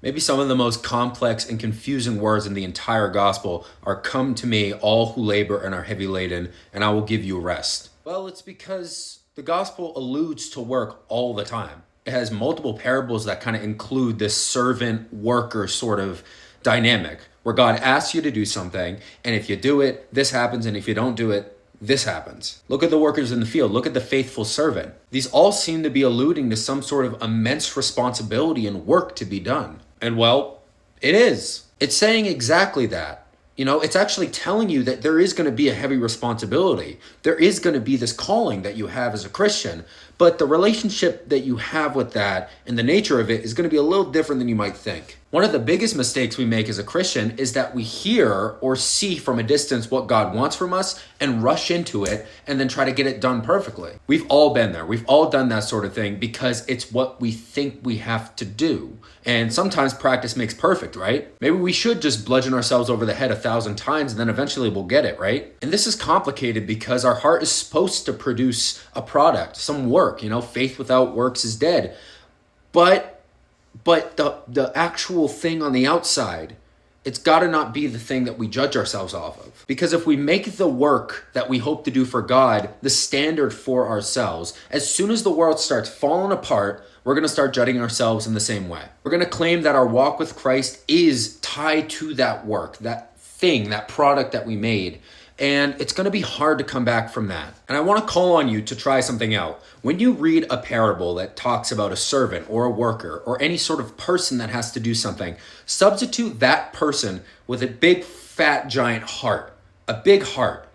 Maybe some of the most complex and confusing words in the entire gospel are "Come to me, all who labor and are heavy laden, and I will give you rest." Well, it's because the gospel alludes to work all the time. It has multiple parables that kind of include this servant worker sort of dynamic where God asks you to do something, and if you do it, this happens, and if you don't do it, this happens. Look at the workers in the field. Look at the faithful servant. These all seem to be alluding to some sort of immense responsibility and work to be done. And well, it is. It's saying exactly that. It's actually telling you that there is going to be a heavy responsibility. There is going to be this calling that you have as a Christian, but the relationship that you have with that and the nature of it is going to be a little different than you might think. One of the biggest mistakes we make as a Christian is that we hear or see from a distance what God wants from us and rush into it and then try to get it done perfectly. We've all been there. We've all done that sort of thing because it's what we think we have to do. And sometimes practice makes perfect, right? Maybe we should just bludgeon ourselves over the head 1,000 times and then eventually we'll get it, right? And this is complicated because our heart is supposed to produce a product, some work. Faith without works is dead. But the actual thing on the outside, it's got to not be the thing that we judge ourselves off of. Because if we make the work that we hope to do for God the standard for ourselves, as soon as the world starts falling apart, we're going to start judging ourselves in the same way. We're going to claim that our walk with Christ is tied to that work, that thing, that product that we made. And it's going to be hard to come back from that. And I want to call on you to try something out. When you read a parable that talks about a servant or a worker or any sort of person that has to do something, substitute that person with a big, fat, giant heart, a big heart,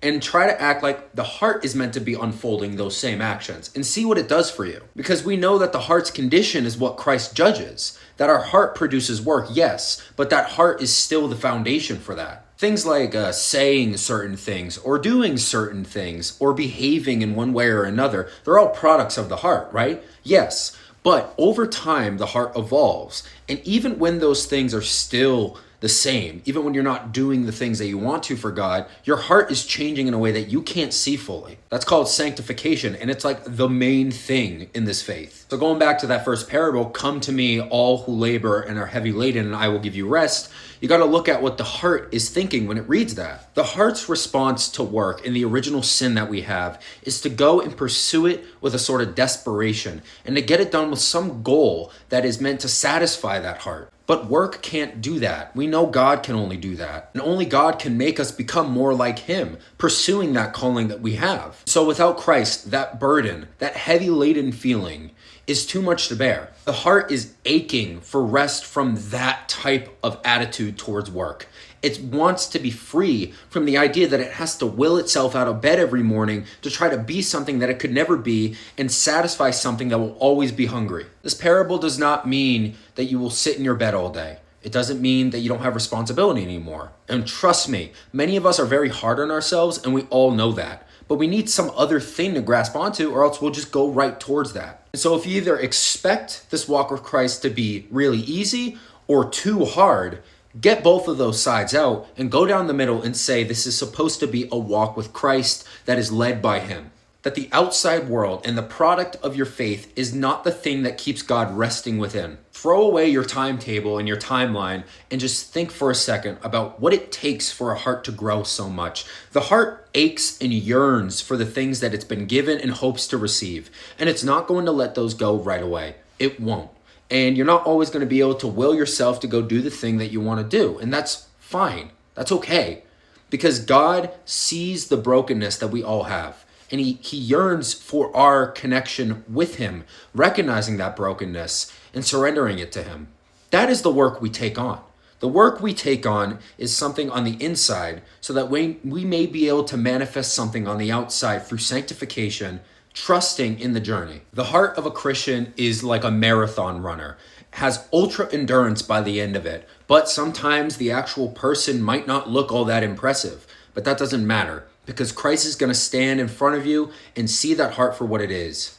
and try to act like the heart is meant to be unfolding those same actions and see what it does for you. Because we know that the heart's condition is what Christ judges, that our heart produces work, yes, but that heart is still the foundation for that. Things like saying certain things or doing certain things or behaving in one way or another, they're all products of the heart, right? Yes, but over time, the heart evolves. And even when those things are still the same, even when you're not doing the things that you want to for God, your heart is changing in a way that you can't see fully. That's called sanctification, and it's like the main thing in this faith. So going back to that first parable, "Come to me, all who labor and are heavy laden, and I will give you rest," you got to look at what the heart is thinking when it reads that. The heart's response to work in the original sin that we have is to go and pursue it with a sort of desperation and to get it done with some goal that is meant to satisfy that heart. But work can't do that. We know God can only do that. And only God can make us become more like Him, pursuing that calling that we have. So without Christ, that burden, that heavy laden feeling is too much to bear. The heart is aching for rest from that type of attitude towards work. It wants to be free from the idea that it has to will itself out of bed every morning to try to be something that it could never be and satisfy something that will always be hungry. This parable does not mean that you will sit in your bed all day. It doesn't mean that you don't have responsibility anymore. And trust me, many of us are very hard on ourselves and we all know that. But we need some other thing to grasp onto or else we'll just go right towards that. And so if you either expect this walk with Christ to be really easy or too hard, get both of those sides out and go down the middle and say this is supposed to be a walk with Christ that is led by Him. That the outside world and the product of your faith is not the thing that keeps God resting within. Throw away your timetable and your timeline and just think for a second about what it takes for a heart to grow so much. The heart aches and yearns for the things that it's been given and hopes to receive. And it's not going to let those go right away. It won't. And you're not always going to be able to will yourself to go do the thing that you want to do. And that's fine. That's okay. Because God sees the brokenness that we all have. And he yearns for our connection with Him, recognizing that brokenness and surrendering it to Him. That is the work we take on. The work we take on is something on the inside so that we may be able to manifest something on the outside through sanctification, trusting in the journey. The heart of a Christian is like a marathon runner, has ultra endurance by the end of it, but sometimes the actual person might not look all that impressive, but that doesn't matter because Christ is going to stand in front of you and see that heart for what it is.